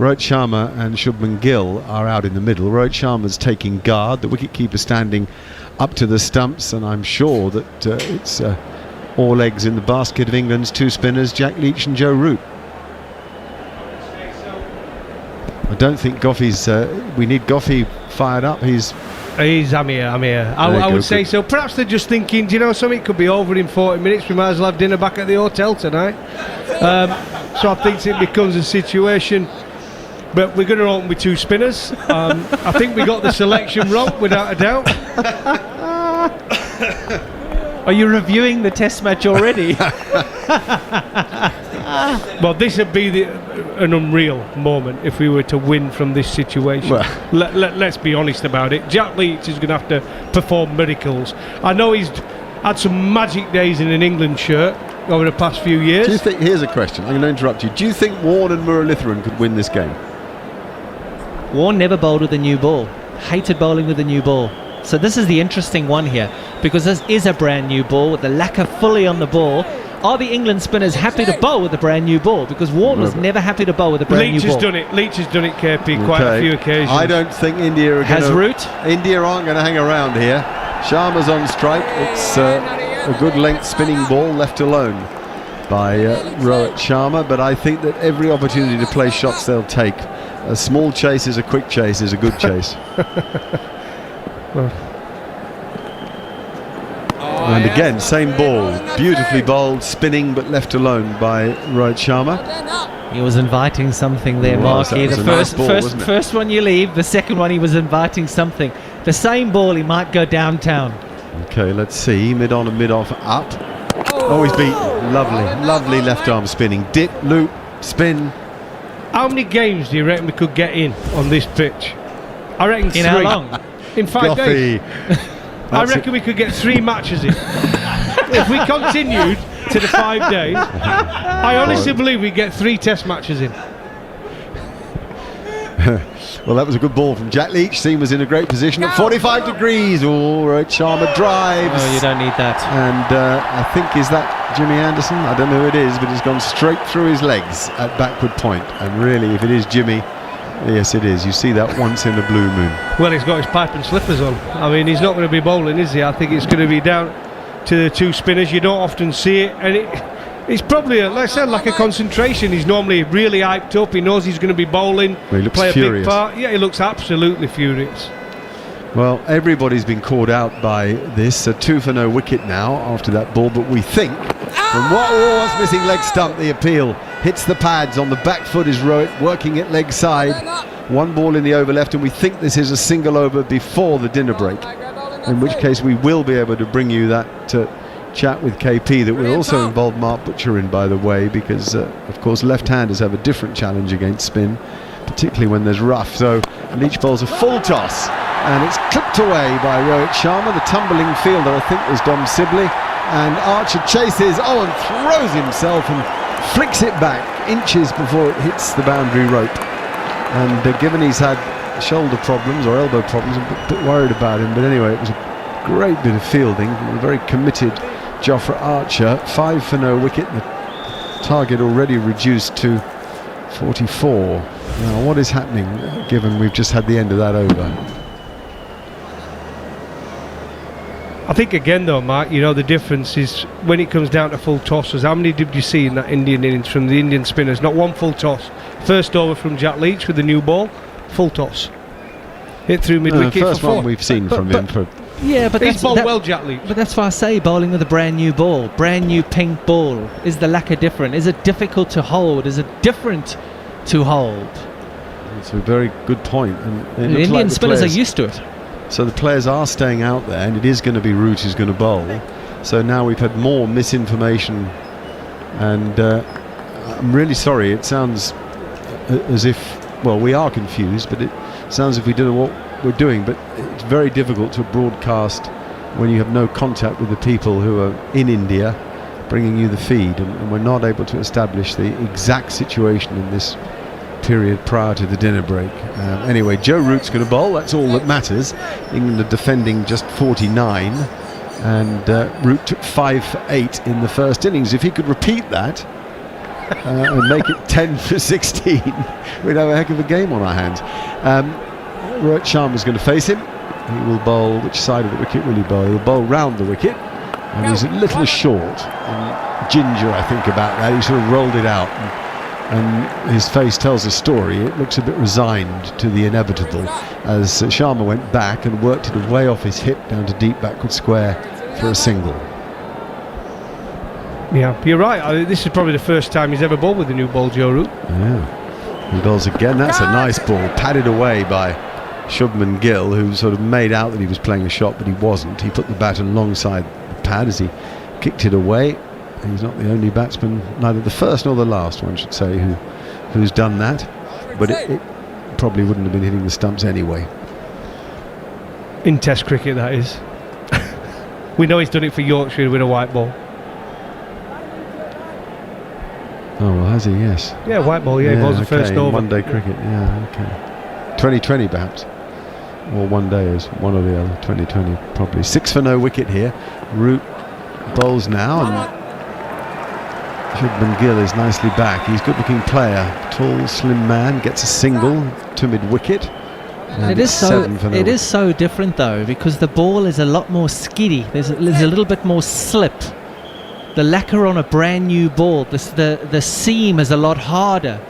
Rohit Sharma and Shubman Gill are out in the middle. Rohit Sharma's taking guard, the wicketkeeper standing up to the stumps, and I'm sure that it's all eggs in the basket of England's two spinners, Jack Leach and Joe Root. I don't think Goffey's... we need Goffey fired up. I'm here. I would say so. Perhaps they're just thinking, do you know something? It could be over in 40 minutes. We might as well have dinner back at the hotel tonight. So I think it becomes a situation. But we're going to open with two spinners. I think we got the selection wrong, without a doubt. Are you reviewing the test match already? Well, this would be an unreal moment if we were to win from this situation. Well. Let's be honest about it. Jack Leach is going to have to perform miracles. I know he's had some magic days in an England shirt over the past few years. Do you think... Here's a question. I'm going to interrupt you. Do you think Warne and Muralitharan could win this game? Warne never bowled with a new ball. Hated bowling with a new ball. So this is the interesting one here, because this is a brand new ball with the lacquer fully on the ball. Are the England spinners happy to bowl with a brand new ball? Because Warne was never happy to bowl with a brand new ball. Leach has done it, KP, quite a few occasions. I don't think India are Has Root? India aren't going to hang around here. Sharma's on strike. It's a good length spinning ball left alone by Rohit Sharma, but I think that every opportunity to play shots they'll take. A small chase is a quick chase, is a good chase. And again, same ball, beautifully bowled, spinning but left alone by Rohit Sharma. He was inviting something there, Marky. The first one you leave, the second one he was inviting something. The same ball, he might go downtown. Okay, let's see, mid on and mid off, up. Oh, he's beaten. Lovely left arm spinning. Dip, loop, spin. How many games do you reckon we could get in on this pitch? I reckon 3. In how long? In 5 days. I reckon we could get 3 matches in. If we continued to the 5 days, I honestly believe we get 3 test matches in. Well, that was a good ball from Jack Leach. Seam was in a great position at 45 degrees. Oh, Rohit Sharma drives. Oh, you don't need that. And I think, is that Jimmy Anderson? I don't know who it is, but it's gone straight through his legs at backward point. And really, if it is Jimmy, yes, it is. You see that once in a blue moon. Well, he's got his pipe and slippers on. I mean, he's not going to be bowling, is he? I think it's going to be down to the two spinners. You don't often see it. And it's probably, like I said, like a concentration. He's normally really hyped up. He knows he's going to be bowling. Well, he looks play furious. A big part. Yeah, he looks absolutely furious. Well, everybody's been caught out by this. A 2 for no wicket now after that ball. But we think, from what was missing leg stump, the appeal hits the pads. On the back foot is Rohit, working it leg side. 1 ball in the over left, and we think this is a single over before the dinner break. In which case we will be able to bring you that chat with KP that will also involve Mark Butcher in, by the way, because of course left-handers have a different challenge against spin, particularly when there's rough. So Leach bowls a full toss, and it's clipped away by Rohit Sharma. The tumbling fielder, I think, was Dom Sibley, and Archer chases and throws himself and flicks it back inches before it hits the boundary rope. And given he's had shoulder problems or elbow problems, I'm a bit worried about him, but anyway, it was a great bit of fielding, a very committed Jofra Archer. 5 for no wicket, the target already reduced to 44. Now what is happening, given we've just had the end of that over? I think again though, Mark, you know, the difference is when it comes down to full tosses. How many did you see in that Indian innings from the Indian spinners? Not one full toss. First over from Jack Leach with the new ball, full toss. Hit through mid-wicket first for 4. one we've seen from him. Yeah, but he's bowled well, Jack Leach. But that's why I say bowling with a brand new ball, brand new pink ball. Is the lacquer different? Is it difficult to hold? Is it different to hold? It's a very good point. And the Indian spinners are used to it. So the players are staying out there, and it is going to be Root who's going to bowl. So now we've had more misinformation, and I'm really sorry. It sounds as if, well, we are confused, but it sounds as if we don't know what we're doing. But it's very difficult to broadcast when you have no contact with the people who are in India bringing you the feed, and we're not able to establish the exact situation in this period prior to the dinner break. Anyway, Joe Root's going to bowl. That's all that matters. England are defending just 49, and Root took 5 for 8 in the first innings. If he could repeat that, and make it 10 for 16, we'd have a heck of a game on our hands. Rohit Sharma's going to face him. He will bowl. Which side of the wicket will he bowl? He'll bowl round the wicket, and he's a little short. And ginger, I think, about that. He sort of rolled it out, and his face tells a story. It looks a bit resigned to the inevitable, as Sharma went back and worked it away off his hip down to deep backward square for a single. Yeah, you're right. This is probably the first time he's ever bowled with a new ball, Joe Root. Yeah, he bowls again. That's a nice ball, padded away by Shubman Gill, who sort of made out that he was playing a shot, but he wasn't. He put the bat alongside the pad as he kicked it away. He's not the only batsman, neither the first nor the last, one should say, who's done that. But it probably wouldn't have been hitting the stumps anyway. In Test cricket, that is. We know he's done it for Yorkshire with a white ball. Oh, well, has he? Yes. Yeah, white ball, yeah, he bowls the first over. One-day cricket, yeah, okay. 2020 perhaps, or one day is one or the other. 2020 probably. 6 for no wicket here. Root bowls now, and Shubman Gill is nicely back. He's a good-looking player, tall, slim man, gets a single to mid-wicket. It is so different though, because the ball is a lot more skiddy. There's a little bit more slip. The lacquer on a brand new ball, the seam is a lot harder.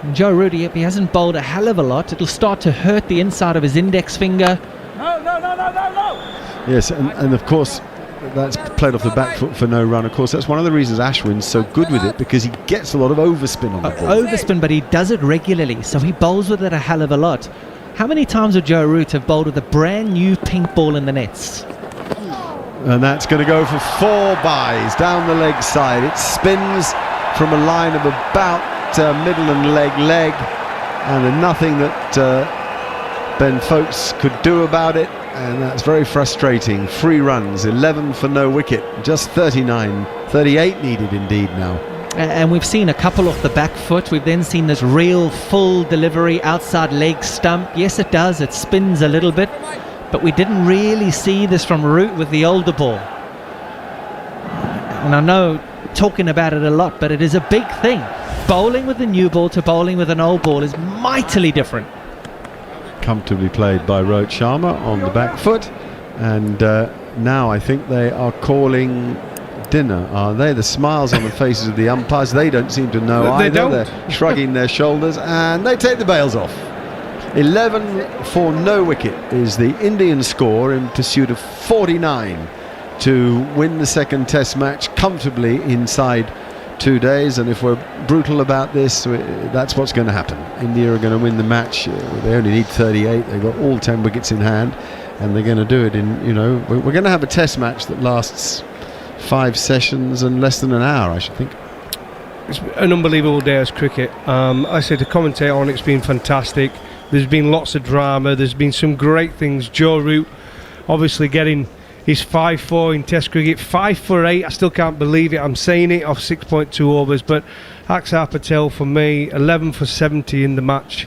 And Joe Root, he hasn't bowled a hell of a lot. It'll start to hurt the inside of his index finger. No. Yes, and of course that's played off the back foot for no run. Of course, that's one of the reasons Ashwin's so good with it, because he gets a lot of overspin on the ball. Overspin, but he does it regularly, so he bowls with it a hell of a lot. How many times would Joe Root have bowled with a brand new pink ball in the nets? And that's going to go for 4 byes down the leg side. It spins from a line of about middle and leg, and nothing that Ben Foakes could do about it, and that's very frustrating. 3 runs, 11 for no wicket, just 38 needed indeed now. And we've seen a couple off the back foot. We've then seen this real full delivery outside leg stump. Yes, it does, it spins a little bit, but we didn't really see this from Root with the older ball. And I know talking about it a lot, but it is a big thing. Bowling with a new ball to bowling with an old ball is mightily different. Comfortably played by Rohit Sharma on the back foot, and now I think they are calling dinner, are they? The smiles on the faces of the umpires, they don't seem to know either. They're shrugging their shoulders, and they take the bails off. 11 for no wicket is the Indian score in pursuit of 49 to win the second Test match comfortably inside 2 days. And if we're brutal about this, that's what's going to happen. India are going to win the match. They only need 38. They've got all 10 wickets in hand, and they're going to do it in, we're going to have a Test match that lasts 5 sessions and less than an hour, I should think. It's an unbelievable day as cricket. I said to commentate on it's been fantastic. There's been lots of drama. There's been some great things. Joe Root obviously getting his 5-4 in Test cricket. 5 for 8. I still can't believe it. I'm saying it off 6.2 overs. But Axar Patel for me, 11 for 70 in the match.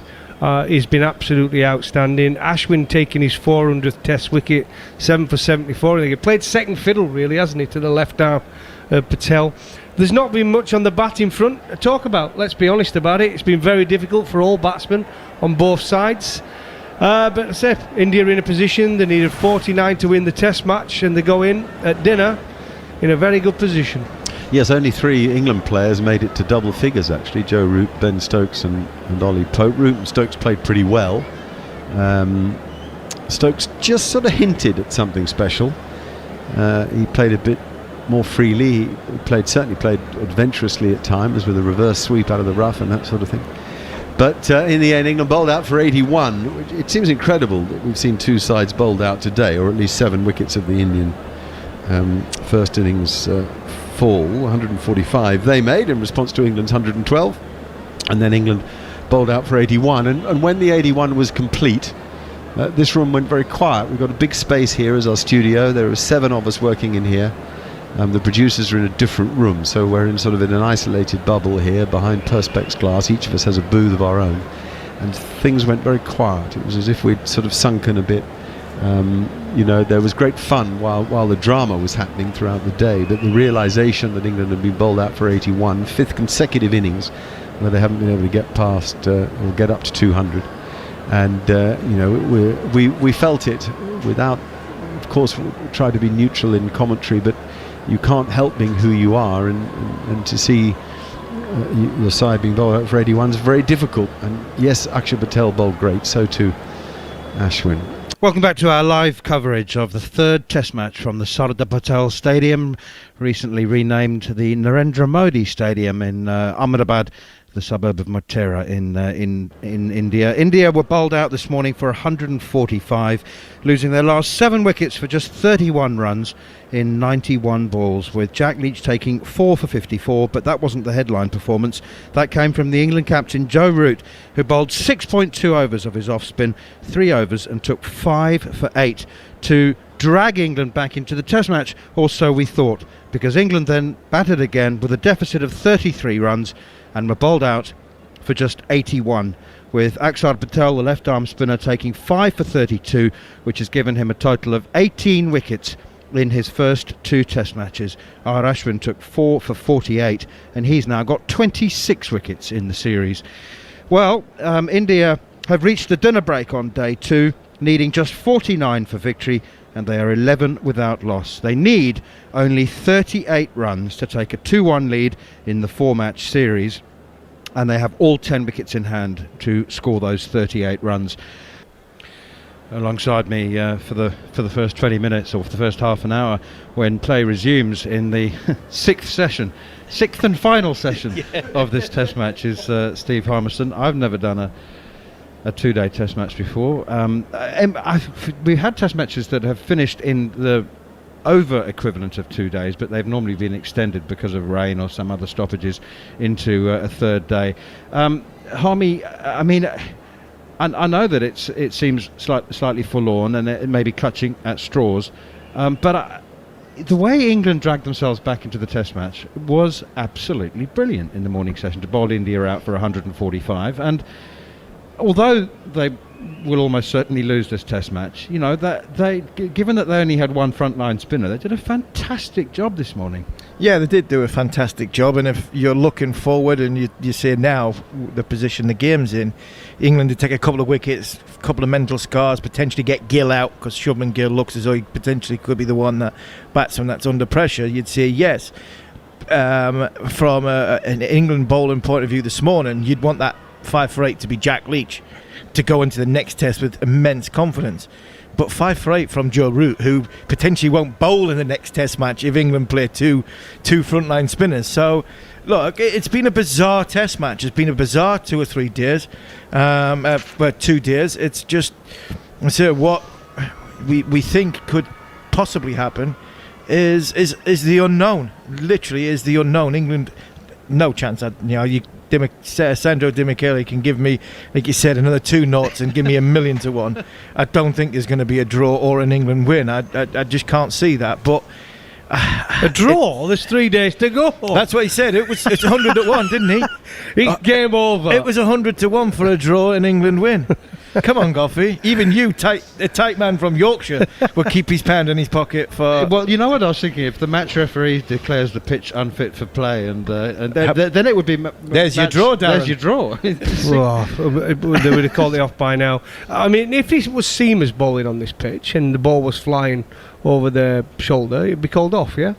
He's been absolutely outstanding. Ashwin taking his 400th Test wicket, 7 for 74. He played second fiddle, really, hasn't he, to the left arm of Patel. There's not been much on the batting front to talk about. Let's be honest about it. It's been very difficult for all batsmen on both sides. But I said, India in a position. They needed 49 to win the Test match, and they go in at dinner in a very good position. Yes, only 3 England players made it to double figures, actually. Joe Root, Ben Stokes and Ollie Pope. Root and Stokes played pretty well. Stokes just sort of hinted at something special. He played a bit more freely. He certainly played adventurously at times, with a reverse sweep out of the rough and that sort of thing. But in the end, England bowled out for 81. It seems incredible that we've seen 2 sides bowled out today, or at least 7 wickets of the Indian first innings fall. 145 they made in response to England's 112, and then England bowled out for 81. And when the 81 was complete, this room went very quiet. We've got a big space here as our studio. There are 7 of us working in here. The producers are in a different room, so we're in an isolated bubble here behind perspex glass. Each of us has a booth of our own, and things went very quiet. It was as if we'd sort of sunken a bit There was great fun while the drama was happening throughout the day, but the realisation that England had been bowled out for 81, fifth consecutive innings where they haven't been able to get past or get up to 200, and we felt it without, of course, try to be neutral in commentary, but you can't help being who you are, and to see your side being bowled out for 81 is very difficult. And yes, Akshar Patel bowled great, so too Ashwin. Welcome back to our live coverage of the third Test match from the Sardar Patel Stadium, recently renamed the Narendra Modi Stadium in Ahmedabad, the suburb of Motera in India. India were bowled out this morning for 145, losing their last 7 wickets for just 31 runs in 91 balls, with Jack Leach taking 4 for 54, but that wasn't the headline performance. That came from the England captain Joe Root, who bowled 6.2 overs of his off-spin, 3 overs, and took 5 for 8 to drag England back into the Test match, or so we thought, because England then batted again with a deficit of 33 runs and were bowled out for just 81, with Akshar Patel, the left-arm spinner, taking 5 for 32, which has given him a total of 18 wickets in his first 2 Test matches. R. Ashwin took 4 for 48, and he's now got 26 wickets in the series. Well, India have reached the dinner break on day 2, needing just 49 for victory, and they are 11 without loss. They need only 38 runs to take a 2-1 lead in the 4-match series, and they have all 10 wickets in hand to score those 38 runs. Alongside me for the first 20 minutes, or for the first half an hour, when play resumes in the sixth and final session of this Test match, is Steve Harmison. I've never done a 2-day Test match before. We've had Test matches that have finished in the over equivalent of 2 days, but they've normally been extended because of rain or some other stoppages into a third day. Harmy, I mean, I know that it seems slightly forlorn, and it may be clutching at straws, but the way England dragged themselves back into the Test match was absolutely brilliant in the morning session to bowl India out for 145, and although they will almost certainly lose this Test match, given that they only had one frontline spinner, they did a fantastic job this morning. Yeah, they did do a fantastic job, and if you're looking forward and you see now the position the game's in, England did take a couple of wickets, a couple of mental scars, potentially get Gill out, because Shubman Gill looks as though he potentially could be the one that batsman that's under pressure. You'd say yes. From an England bowling point of view this morning, you'd want that 5 for 8 to be Jack Leach to go into the next Test with immense confidence. But 5 for 8 from Joe Root, who potentially won't bowl in the next Test match if England play two frontline spinners. So, look, it's been a bizarre Test match. It's been a bizarre 2 or 3 days. 2 days. It's just what we think could possibly happen is the unknown. Literally, is the unknown. England, no chance. Sandro Di Michele can give me, like you said, another 2 knots and give me 1,000,000 to 1. I don't think there's going to be a draw or an England win. I just can't see that. But a draw? There's 3 days to go. That's what he said. It's 100 to 1, didn't he? It's game over. It was 100 to 1 for a draw and England win. Come on, Goffey. Even you, a tight man from Yorkshire, will keep his pound in his pocket for... Well, you know what I was thinking? If the match referee declares the pitch unfit for play, and then it would be... There's your draw, Darren. There's your draw. They would have called it off by now. I mean, if it was Seamers bowling on this pitch and the ball was flying over their shoulder, it'd be called off, yeah?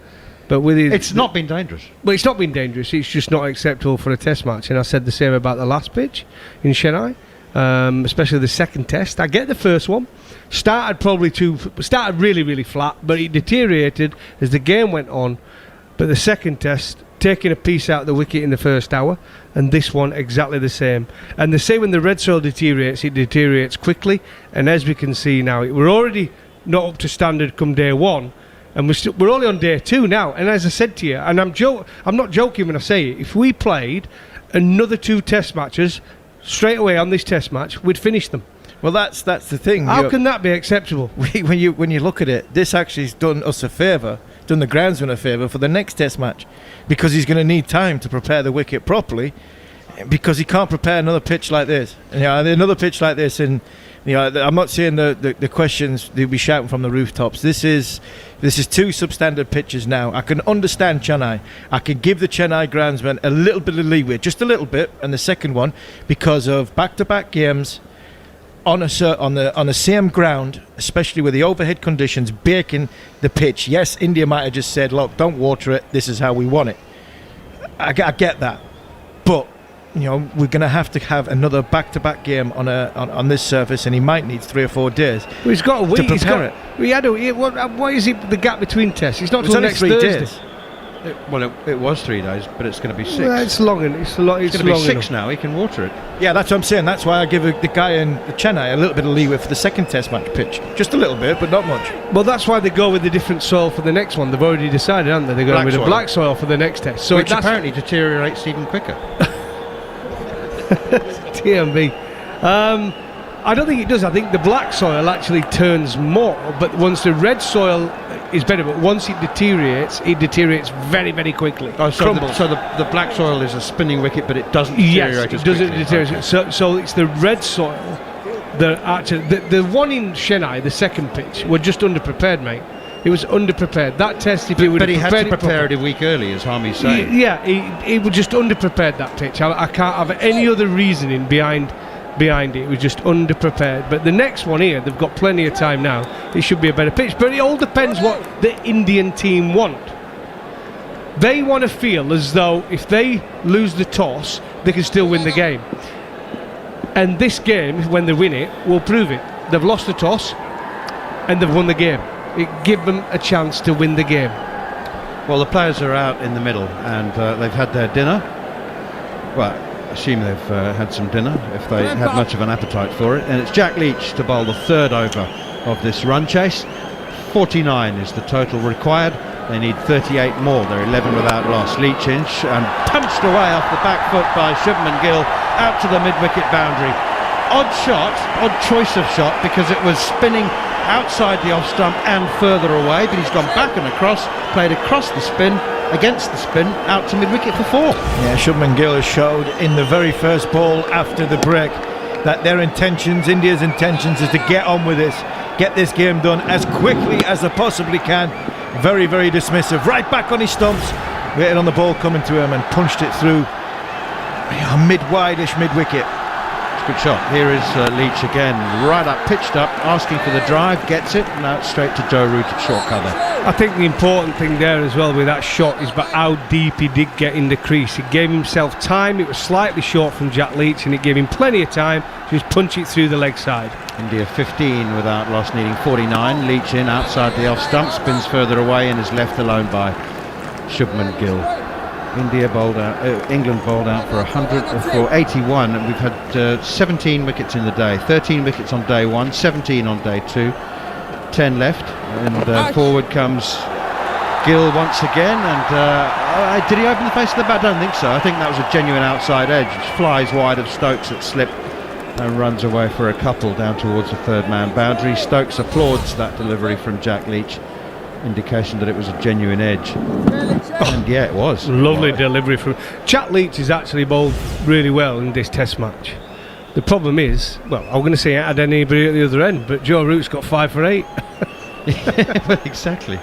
But with it's not been dangerous. Well, it's not been dangerous. It's just not acceptable for a Test match. And I said the same about the last pitch in Chennai. Especially the second Test. I get the first one started really, really flat, but it deteriorated as the game went on. But the second Test, taking a piece out of the wicket in the first hour, and this one exactly the same. And they say when the red soil deteriorates, it deteriorates quickly, and as we can see now, we're already not up to standard come day 1, and we're only on day 2 now. And as I said to you, and I'm not joking when I say it, if we played another 2 Test matches straight away on this Test match, we'd finish them. Well, that's the thing. How can that be acceptable? When you look at it, this actually has done us a favour, done the groundsman a favour for the next Test match, because he's going to need time to prepare the wicket properly, because he can't prepare another pitch like this. Another pitch like this in I'm not saying the questions they'll be shouting from the rooftops. This is two substandard pitches now. I can understand Chennai. I can give the Chennai groundsman a little bit of leeway, just a little bit, and the second one because of back-to-back games on the same ground, especially with the overhead conditions baking the pitch. Yes, India might have just said, "Look, don't water it. This is how we want it." I get that, but we're going to have another back-to-back game on this surface, and he might need 3 or 4 days. Well, he's got a week to prepare it. What is the gap between tests? It's not It's till only next 3 Thursday. days. It was 3 days, but it's going to be 6. Well, it's long, and it's going to be long 6 enough. now. He can water it. Yeah, that's what I'm saying. That's why I give the guy in Chennai a little bit of leeway for the second test match pitch. Just a little bit, but not much. Well, that's why they go with the different soil for the next one. They've already decided, haven't they? They're going Black with soil. the black soil for the next test. So Which that's apparently deteriorates even quicker. TMB. I don't think it does. I think the black soil actually turns more, but once the red soil is better, but once it deteriorates very, very quickly. Oh, so Crumbles. the black soil is a spinning wicket, but it doesn't Yes, deteriorate as it doesn't quickly. deteriorate. Okay. So it's the red soil that actually the one in Chennai, the second pitch, were just underprepared, mate. It was underprepared. That test, if he would But he have had to prepared prepare it a week early, as Harmy's saying. Yeah, he was just underprepared, that pitch. I can't have any other reasoning behind it. It was just underprepared. But the next one here, they've got plenty of time now. It should be a better pitch. But it all depends what the Indian team want. They want to feel as though if they lose the toss, they can still win the game. And this game, when they win it, will prove it. They've lost the toss and they've won the game. It give them a chance to win the game. Well, the players are out in the middle, and they've had their dinner. Well, assume they've had some dinner, if they had much of an appetite for it. And it's Jack Leach to bowl the third over of this run chase. 49 is the total required. They need 38 more. They're 11 without loss. Leach inch and punched away off the back foot by Shubman Gill out to the mid-wicket boundary. Odd shot, odd choice of shot, because it was spinning outside the off stump and further away, but he's gone back and across, played across the spin, against the spin, out to mid-wicket for 4. Yeah, Shubman Gill has showed in the very first ball after the break that their intentions, India's intentions, is to get on with this, get this game done as quickly as they possibly can. Very, very dismissive. Right back on his stumps, waiting on the ball coming to him and punched it through mid-wide-ish mid-wicket. Good shot. Here is Leach again, right up, pitched up, asking for the drive, gets it, and out straight to Joe Root at short cover. I think the important thing there as well with that shot is about how deep he did get in the crease. He gave himself time. It was slightly short from Jack Leach, and it gave him plenty of time to just punch it through the leg side. India 15 without loss, needing 49. Leach in outside the off stump, spins further away and is left alone by Shubman Gill. England bowled out for 81, and we've had 17 wickets in the day. 13 wickets on day 1, 17 on day 2, 10 left, and forward comes Gill once again. And did he open the face of the bat? I don't think so. I think that was a genuine outside edge, which flies wide of Stokes at slip and runs away for a couple down towards the third man boundary. Stokes applauds that delivery from Jack Leach, indication that it was a genuine edge. And yeah, it was. Lovely delivery from Jack Leach. Is actually bowled really well in this test match. The problem is, well, I'm going to say it had anybody at the other end, but Joe Root's got 5 for 8. Well, exactly.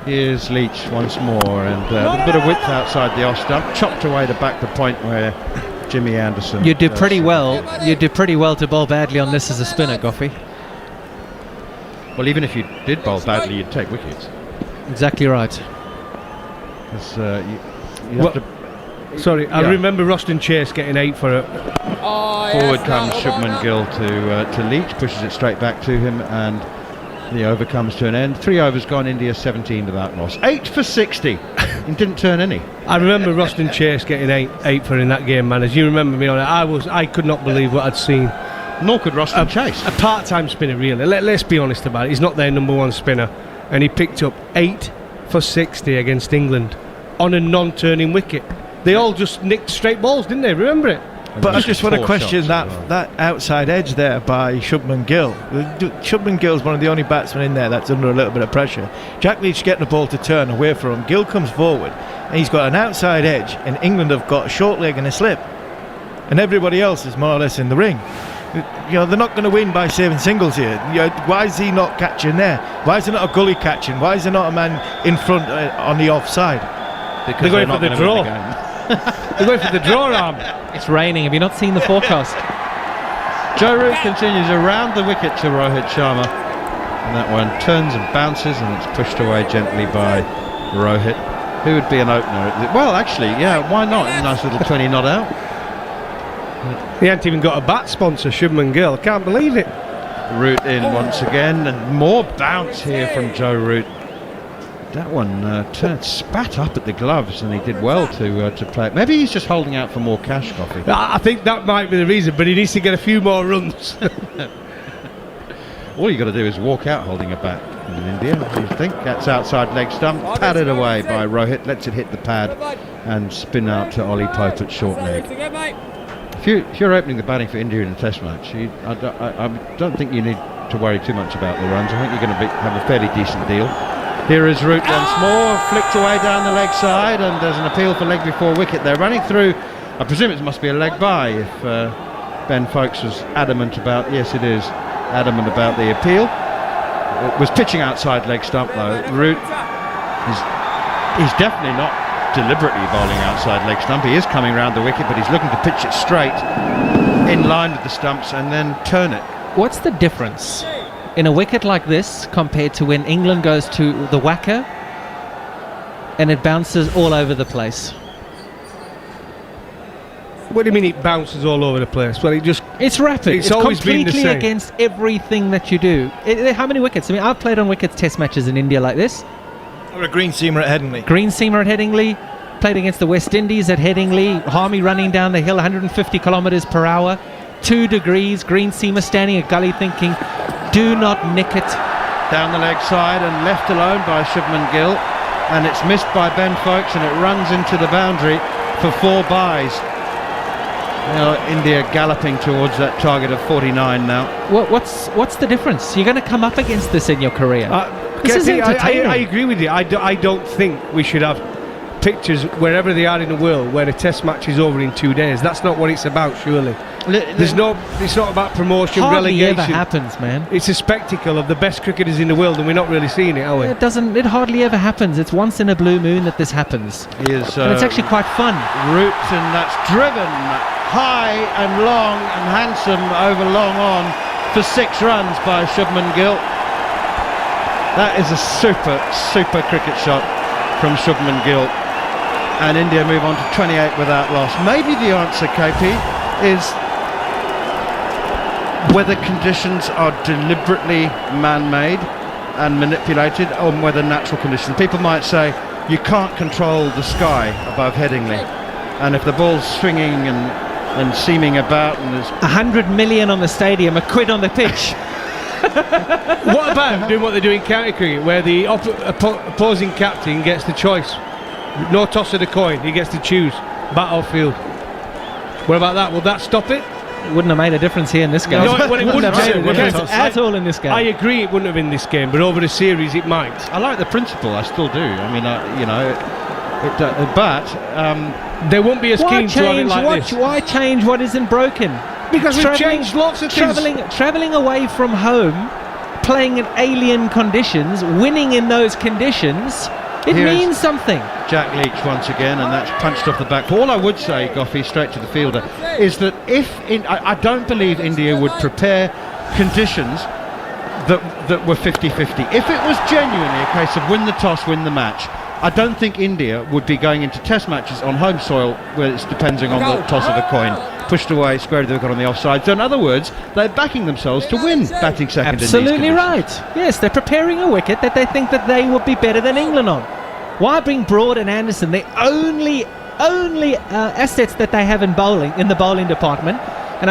Here's Leach once more, and a little bit of width outside the off stump, chopped away to back the point where Jimmy Anderson. You do pretty well. You do pretty well to bowl badly on this as a spinner, Goffey. Well, even if you did bowl badly, you'd take wickets. Exactly right. You have to. Sorry, I remember Roston Chase getting 8 for it. Forward comes Shubman Gill to Leach, pushes it straight back to him, and the over comes to an end. 3 overs gone, India 17 without loss. 8 for 60. He didn't turn any. I remember Roston Chase getting 8 for in that game, man. As you remember me on it, I could not believe what I'd seen. Nor could Roston Chase. A part-time spinner, really. Let's be honest about it. He's not their number 1 spinner, and he picked up 8 for 60 against England on a non-turning wicket. They all just nicked straight balls, didn't they? Remember it? But I just want to 4 question shots that outside edge there by Shubman Gill. Shubman Gill's one of the only batsmen in there that's under a little bit of pressure. Jack Leach getting the ball to turn away from him. Gill comes forward and he's got an outside edge, and England have got a short leg and a slip, and everybody else is more or less in the ring. They're not going to win by saving singles here. Why is he not catching there? Why is there not a gully catching? Why is there not a man in front on the offside? Because They're going for the draw. They're going for the draw arm. It's raining. Have you not seen the forecast? Joe Root continues around the wicket to Rohit Sharma, and that one turns and bounces, and it's pushed away gently by Rohit. Who would be an opener? Well, actually, yeah, why not? A nice little 20 not out. He hadn't even got a bat sponsor, Shubman Gill. I can't believe it. Root in once again, and more bounce here from Joe Root. That one spat up at the gloves, and he did well to play it. Maybe he's just holding out for more cash, Coffee. I think that might be the reason, but he needs to get a few more runs. All you got to do is walk out holding a bat in India. You think that's outside leg stump, padded away by Rohit, lets it hit the pad, and spin out to Ollie Pope at short leg. If you're opening the batting for India in a Test match, I don't think you need to worry too much about the runs. I think you're going to have a fairly decent deal. Here is Root once more, flicked away down the leg side, and there's an appeal for leg before wicket. They're running through. I presume it must be a leg by if Ben Foakes was adamant about. Yes, it is adamant about the appeal. It was pitching outside leg stump though. Root he's definitely not deliberately bowling outside leg stump. He is coming round the wicket, but he's looking to pitch it straight in line with the stumps and then turn it. What's the difference in a wicket like this compared to when England goes to the whacker and it bounces all over the place? What do you mean it bounces all over the place? Well, it's rapid. It's always been the completely same. against everything that you do. How many wickets? I mean, I've played on wickets Test matches in India like this. Or a green seamer at Headingley. Green seamer at Headingley, played against the West Indies at Headingley, Harmy running down the hill 150 kilometres per hour, 2 degrees, green seamer standing at gully thinking, do not nick it. Down the leg side and left alone by Shubman Gill, and it's missed by Ben Foakes, and it runs into the boundary for 4 byes. India galloping towards that target of 49 now. What's the difference? You're going to come up against this in your career. This is entertaining. I agree with you. I don't think we should have pictures wherever they are in the world where a Test match is over in 2 days. That's not what it's about, surely. It's not about promotion, hardly relegation. ever happens, man. It's a spectacle of the best cricketers in the world, and we're not really seeing it, are we? It hardly ever happens. It's once in a blue moon that this happens. He is, and it's actually quite fun. Root, and that's driven high and long and handsome over long on for 6 runs by Shubman Gill. That is a super cricket shot from Shubman Gill, and India move on to 28 without loss. Maybe the answer, KP, is whether conditions are deliberately man-made and manipulated, or whether natural conditions. People might say you can't control the sky above Headingley, and if the ball's swinging and seaming about, and there's 100 million on the stadium, a quid on the pitch. What about doing what they do in county cricket, where the opposing captain gets the choice? No toss of the coin, he gets to choose bat or field. What about that? Will that stop it? It wouldn't have made a difference here in this game. No, it wouldn't have made a difference at all in this game. I agree it wouldn't have in this game, but over the series it might. I like the principle, I still do. I mean, but there won't be as keen to have it like this. Why change what isn't broken? Because we've changed lots of things. Travelling away from home, playing in alien conditions, winning in those conditions, it means something. Jack Leach once again, and that's punched off the back. All I would say, Goffey, straight to the fielder, is that I don't believe India would prepare conditions that were 50-50. If it was genuinely a case of win the toss, win the match, I don't think India would be going into Test matches on home soil where it's depending on the toss of a coin. Pushed away, square to the wicket on the offside. So in other words, they're backing themselves to win batting second. Absolutely in these right. Yes, they're preparing a wicket that they think that they will be better than England on. Why bring Broad and Anderson, the only assets that they have in bowling, in the bowling department? And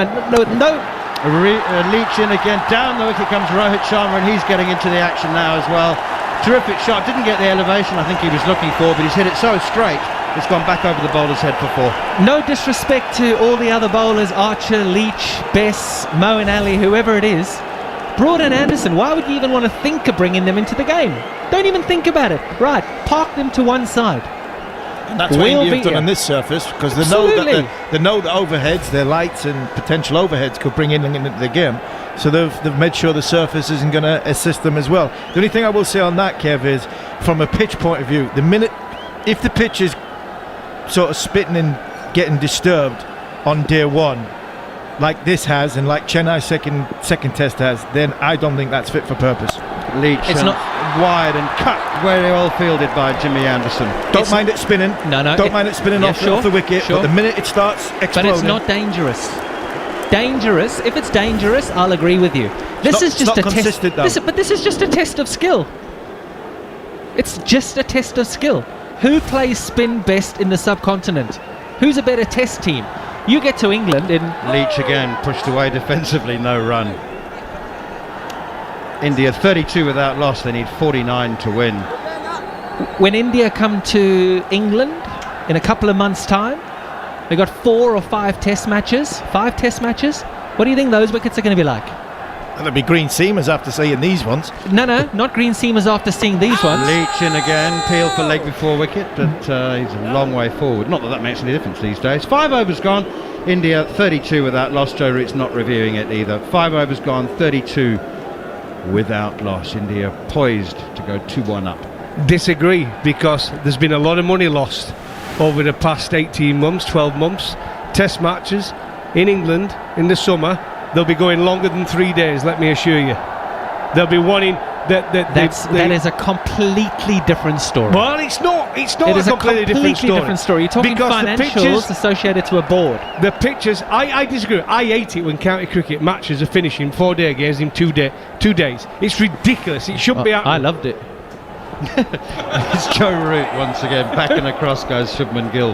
Leach in again, down the wicket comes Rohit Sharma, and he's getting into the action now as well. Terrific shot, didn't get the elevation I think he was looking for, but he's hit it so straight it's gone back over the bowler's head for 4. No disrespect to all the other bowlers, Archer, Leach, Bess, Moeen Ali, whoever it is. Broad and Anderson, why would you even want to think of bringing them into the game? Don't even think about it. Right, park them to one side. And that's what We'll India have beat done you. on this surface, because Absolutely. they know that overheads, their lights and potential overheads could bring England into the game. So they've made sure the surface isn't going to assist them as well. The only thing I will say on that, Kev, is from a pitch point of view, if the pitch is sort of spitting and getting disturbed on day one, like this has, and like Chennai's second test has, then I don't think that's fit for purpose. Leach It's and not- wide and cut very well fielded by Jimmy Anderson. Don't mind it spinning. No, Don't mind it spinning yeah, off sure, the wicket. sure. But the minute it starts exploding, But it's not dangerous. Dangerous. If it's dangerous, I'll agree with you. This not- is it's just not a test. consistent, though. But this is just a test of skill. It's just a test of skill. Who plays spin best in the subcontinent? Who's a better test team? You get to England in Leach again pushed away defensively, no run. India 32 without loss, they need 49 to win. when India come to England in a couple of months' time. They got 4 or 5 test matches. 5 test matches. What do you think those wickets are going to be like? There'll be green seamers after seeing these ones. No, not green seamers after seeing these ones. Leach in again, Peel for leg before wicket, but he's a long way forward. Not that that makes any difference these days. 5 overs gone, India 32 without loss. Joe Root's not reviewing it either. 5 overs gone, 32 without loss. India poised to go 2-1 up. Disagree, because there's been a lot of money lost over the past 18 months, 12 months. Test matches in England in the summer, they'll be going longer than 3 days, let me assure you. They'll be wanting that is a completely different story. Well, it's not It is a completely different story. You're talking Because the financials pitches- associated to a board. The pictures, I disagree. I hate it when county cricket matches are finishing 4-day games in 2 days. It's ridiculous. It shouldn't be happening. I loved it. It's Joe Root once again, back and across goes Shubman Gill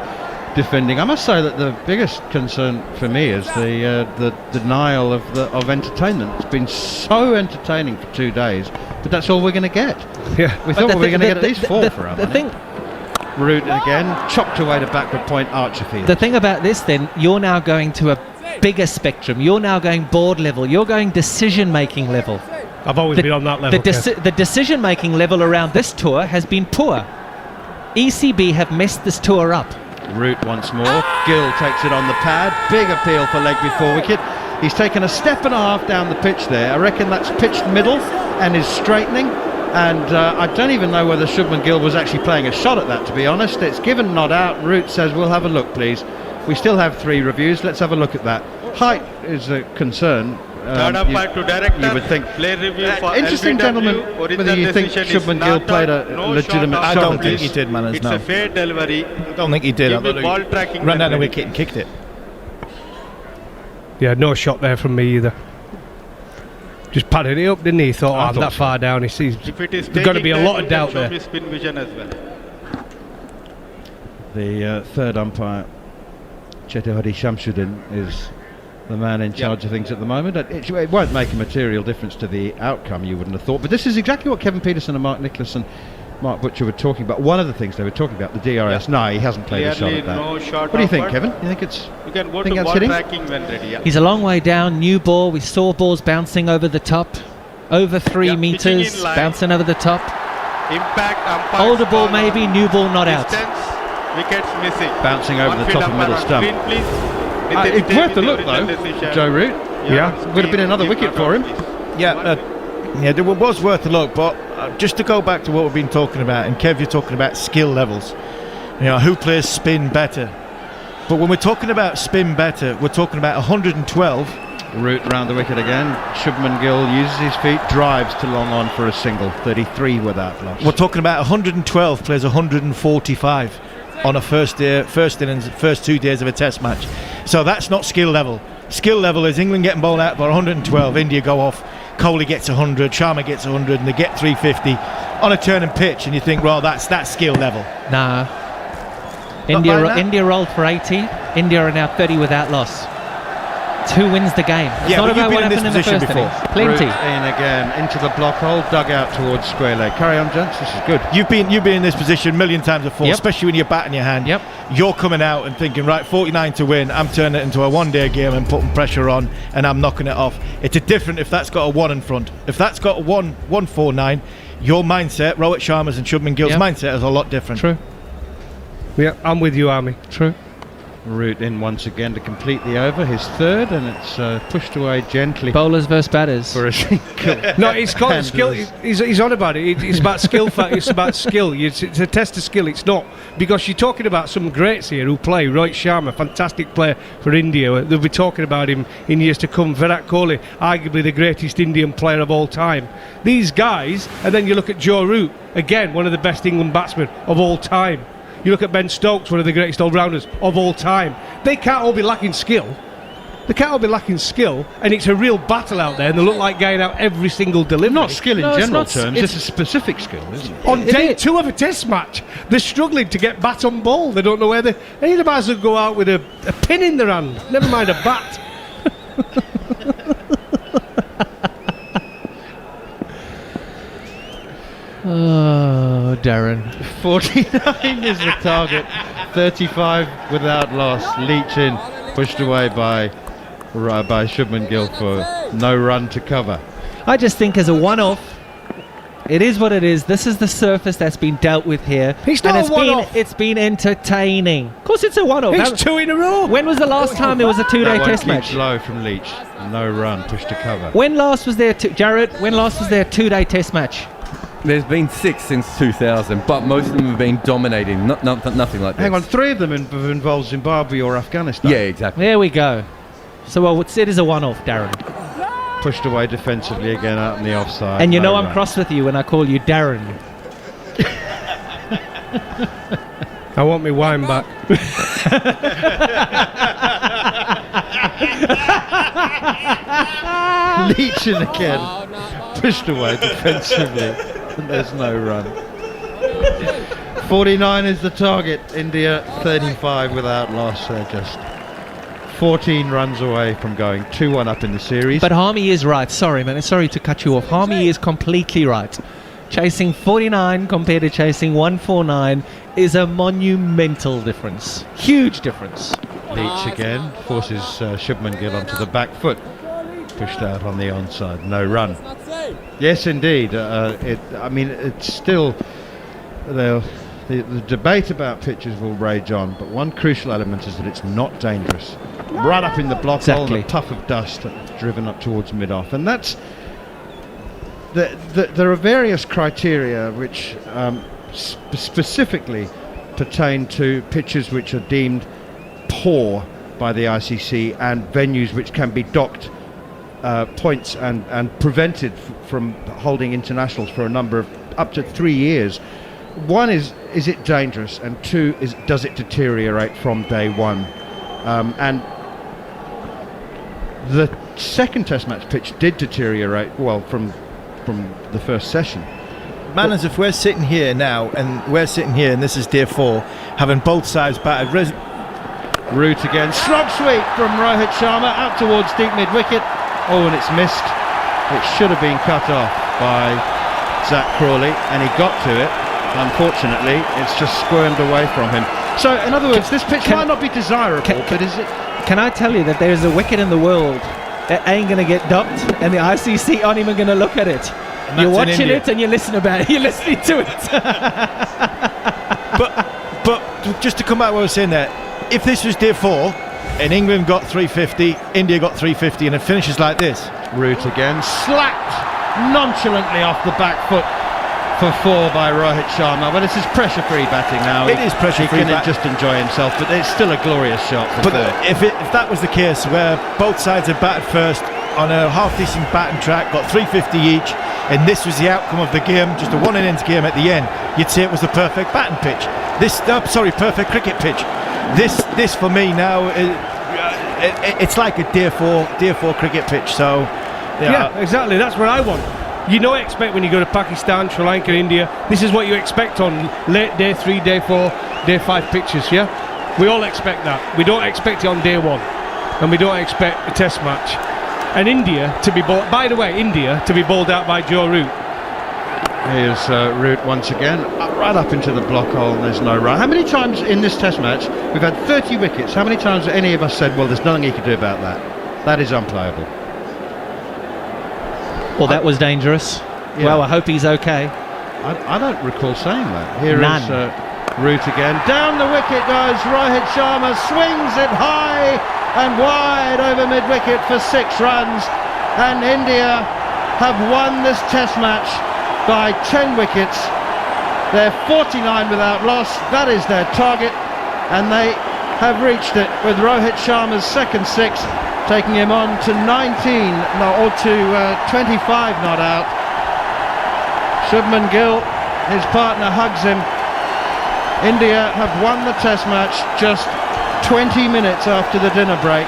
defending. I must say that the biggest concern for me is the denial of entertainment. It's been so entertaining for 2 days, but that's all we're going to get. Yeah. We thought we were going to get at least 4 for our the money. thing, Root again, chopped away to backward point, Archerfield. The thing about this, then, you're now going to a bigger spectrum. You're now going board level. You're going decision-making level. I've always been on that level. The decision-making level around this tour has been poor. ECB have messed this tour up. Root once more. Gill takes it on the pad. Big appeal for leg before wicket. He's taken a step and a half down the pitch there. I reckon that's pitched middle and is straightening. And I don't even know whether Shubman Gill was actually playing a shot at that, to be honest. It's given not out. Root says, we'll have a look, please. We still have 3 reviews. Let's have a look at that. Height is a concern. Third umpire to director. You would think. Play review for Interesting, LBW. gentlemen, Original whether you think decision is Shubman not Gill done. played a No legitimate shot I shot don't at think this. he did, Manners, It's no. a fair delivery. I don't think he did. I Give me thought ball he tracking ran down the when ready. wicket and kicked it. Yeah, no shot there from me either. Just padded it up, didn't he? Thought, I'm that far down. He sees. If it is There's got to be a taking lot time, of you doubt can show there. me spin vision as well. The third umpire, Chetahadi Shamsuddin, is the man in charge of things at the moment. It won't make a material difference to the outcome, you wouldn't have thought. But this is exactly what Kevin Peterson and Mark Nicholas and Mark Butcher were talking about. One of the things they were talking about, the DRS. No, he hasn't played a shot Clearly at that. no shot What do you think, offered. Kevin? You think it's... You can go Think to that's ball hitting? tracking when ready. Yeah. He's a long way down, new ball. We saw balls bouncing over the top. Over 3 Yeah, pitching metres, in line. bouncing over the top. Impact umpire. Older ball maybe, new ball not out. Distance, wickets missing. Bouncing over the On-field top of middle umpire on stump. screen, please. It's Stay worth with the the look, original though, decision. Joe Root. Yeah. on Would have been screen, another give wicket not for out, him. please. Yeah, it was worth a look, but just to go back to what we've been talking about, and Kev, you're talking about skill levels. You know, who plays spin better? But when we're talking about spin better, we're talking about 112. Root round the wicket again. Shubman Gill uses his feet, drives to long on for a single. 33 without loss. We're talking about 112 plays 145 on a first innings, first 2 days of a test match. So that's not skill level. Skill level is England getting bowled out for 112, India go off, Kohli gets 100, Sharma gets 100, and they get 350 on a turning pitch, and you think, well, that's skill level. Nah. by that. India rolled for 80. India are now 30 without loss. It's who wins the game. It's Yeah, not but you've about been what in this happened in the position first before. innings. Plenty. Root in again into the block hole, dug out towards square leg. Carry on, gents. This is good. You've been in this position a million times before, Yep. especially when you're bat in your hand. Yep. You're coming out and thinking, right, 49 to win, I'm turning it into a one-day game and putting pressure on, and I'm knocking it off. It's a different if that's got a 1 in front. If that's got a 149, your mindset, Rohit Sharma's and Shubman Gill's Yep. mindset is a lot different. True. Yeah, I'm with you, Army. True. Root in once again to complete the over, his third, and it's pushed away gently Bowlers versus batters. for a single. No, it's called skill. He's on about it. It's about skill. It's about skill. It's a test of skill. It's not, because you're talking about some greats here who play. Rohit Sharma, fantastic player for India. They'll be talking about him in years to come. Virat Kohli, arguably the greatest Indian player of all time. These guys, and then you look at Joe Root, again one of the best England batsmen of all time. You look at Ben Stokes, one of the greatest all-rounders of all time. They can't all be lacking skill. They can't all be lacking skill, and it's a real battle out there, and they look like getting out every single delivery. Not skill in No, it's general not s- terms, it's- it's a specific skill, isn't it? On day 2 of a test match, they're struggling to get bat on ball. They don't know where they... They might as well go out with a pin in their hand, never mind a bat. Oh, Darren. 49 is the target, 35 without loss. Leach in, pushed away by Shubman Gill for no run to cover. I just think as a one-off, it is what it is. This is the surface that's been dealt with here. It's not and a one-off. It's been entertaining. Of course, it's a one-off. It's How- 2 in a row. When was the last time there was a That two-day one test keeps match? low from Leach, no run, pushed to cover. When last was there, Jared? When last was there a two-day test match? There's been 6 since 2000, but most of them have been dominating. Nothing like this. Hang on, 3 of them have involved Zimbabwe or Afghanistan. Yeah, exactly. There we go. So well, it is a one-off, Darren. Pushed away defensively again out on the offside. And you no know I'm run. cross with you when I call you Darren. I want my wine back. Leach in again, pushed away defensively, and there's no run. 49 is the target. India 35 without loss. They're just 14 runs away from going 2-1 up in the series. But Harmy is right. Sorry, man. Sorry to cut you off. Harmy is completely right. Chasing 49 compared to chasing 149 is a monumental difference. Huge difference. Leach again forces Shubman Gill onto the back foot. Pushed out on the onside. No run. Yes, indeed. It's still the debate about pitches will rage on, but one crucial element is that it's not dangerous. Right up in the block hole, Exactly. and a puff of dust driven up towards mid-off, and that's there are various criteria which specifically pertain to pitches which are deemed poor by the ICC and venues which can be docked points and prevented from holding internationals for a number of up to 3 years. One is it dangerous, and 2 is does it deteriorate from day 1? And the second test match pitch did deteriorate from the first session. Manners, if we're sitting here now and this is day 4, having both sides batted, Root again, slog sweep from Rohit Sharma out towards deep mid wicket. Oh, and it's missed. It should have been cut off by Zach Crawley, and he got to it. Unfortunately, it's just squirmed away from him. So, in other words, this pitch might not be desirable, but is it? Can I tell you that there's a wicket in the world that ain't going to get dumped, and the ICC aren't even going to look at it? And You're that's in watching India. it and you're listening about it. You're listening to it. But just to come back to what I was saying there, if this was day 4 and England got 350, India got 350, and it finishes like this, Root again, slapped nonchalantly off the back foot for 4 by Rohit Sharma. But it's his pressure-free batting now. It is pressure-free He can bat- just enjoy himself, but it's still a glorious shot for but third. if that was the case where both sides had batted first on a half-decent batting track, got 350 each, and this was the outcome of the game, just a one innings game at the end, you'd say it was the perfect batting pitch. Perfect cricket pitch. This for me now, it's like a day 4 cricket pitch. So Yeah, exactly. That's what I want. You know, expect when you go to Pakistan, Sri Lanka, India, this is what you expect on late day 3, day 4, day 5 pitches, yeah? We all expect that. We don't expect it on day 1. And we don't expect a test match. And India to be bowled, by the way, India to be bowled out by Joe Root. Here's Root once again, right up into the block hole, and there's no run. How many times in this test match, we've had 30 wickets, how many times have any of us said, well, there's nothing he can do about that? That is unplayable. Well, that was dangerous. Yeah. Well, I hope he's okay. I don't recall saying that. Here is None. Root again. Down the wicket goes Rohit Sharma, swings it high and wide over mid-wicket for 6 runs. And India have won this test match by 10 wickets. They're 49 without loss. That is their target. And they have reached it with Rohit Sharma's second 6, taking him on to 19 or to 25 not out. Shubman Gill, his partner, hugs him. India have won the test match just 20 minutes after the dinner break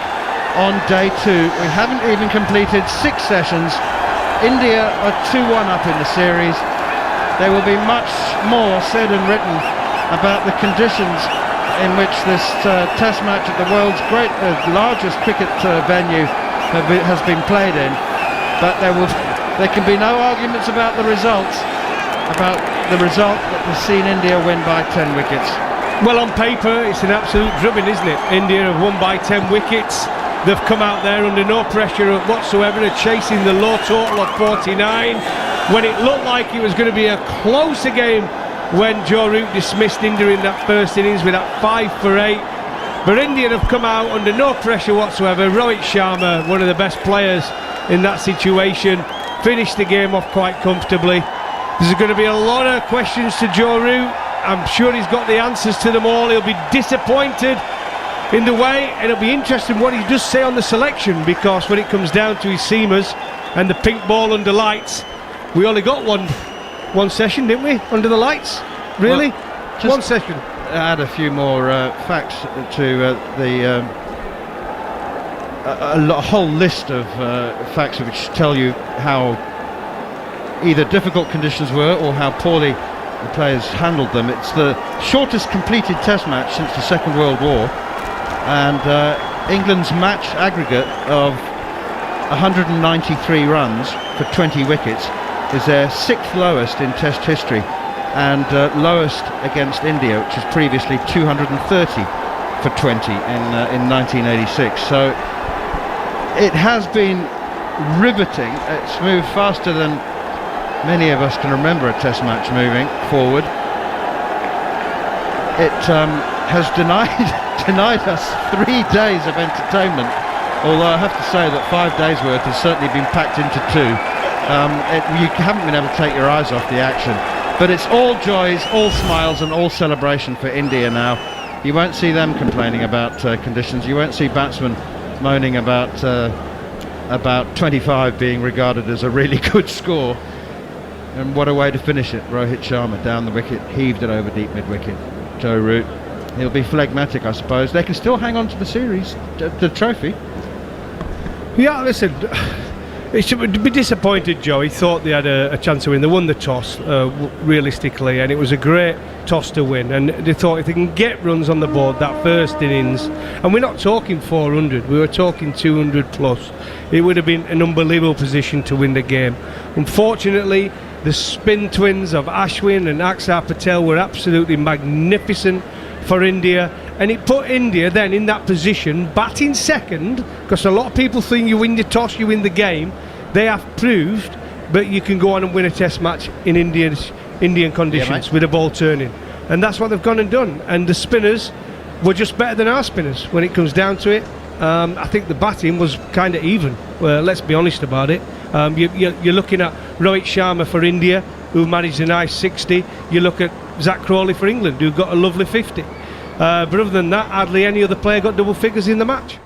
on day 2. We haven't even completed 6 sessions. India are 2-1 up in the series. There will be much more said and written about the conditions in which this test match at the world's largest cricket venue has been played in, but there can be no arguments about the result that has seen India win by 10 wickets. Well, on paper it's an absolute drubbing, isn't it? India have won by 10 wickets. They've come out there under no pressure whatsoever, chasing the low total of 49 when it looked like it was going to be a closer game when Joe Root dismissed India in that first innings with that 5 for 8. But India have come out under no pressure whatsoever. Rohit Sharma, one of the best players in that situation, finished the game off quite comfortably. There's going to be a lot of questions to Joe Root. I'm sure he's got the answers to them all. He'll be disappointed in the way, and it'll be interesting what he does say on the selection, because when it comes down to his seamers and the pink ball under lights, we only got one session, didn't we, under the lights? Really? Well, one session. Add a few more facts to a whole list of facts which tell you how either difficult conditions were or how poorly the players handled them. It's the shortest completed test match since the Second World War, and England's match aggregate of 193 runs for 20 wickets is their 6th lowest in test history, and lowest against India, which was previously 230 for 20 in 1986. So it has been riveting. It's moved faster than many of us can remember a test match moving forward. It has denied us 3 days of entertainment, although I have to say that 5 days worth has certainly been packed into 2. You haven't been able to take your eyes off the action, but it's all joys, all smiles and all celebration for India now. You won't see them complaining about conditions. You won't see batsmen moaning about 25 being regarded as a really good score. And what a way to finish it. Rohit Sharma down the wicket, heaved it over deep mid-wicket. Joe Root, he'll be phlegmatic, I suppose. They can still hang on to the series, the trophy. Yeah, listen, he should be disappointed, Joe. He thought they had a chance to win. They won the toss, realistically, and it was a great toss to win. And they thought if they can get runs on the board that first innings, and we're not talking 400, we were talking 200 plus, it would have been an unbelievable position to win the game. Unfortunately, the spin twins of Ashwin and Axar Patel were absolutely magnificent for India, and it put India then in that position, batting second, because a lot of people think you win the toss, you win the game. They have proved, but you can go on and win a test match in Indian conditions with a ball turning, and that's what they've gone and done. And the spinners were just better than our spinners when it comes down to it. I think the batting was kind of even. Well, let's be honest about it. You're looking at Rohit Sharma for India, who managed a nice 60. You look at Zach Crawley for England, who got a lovely 50. But other than that, hardly any other player got double figures in the match.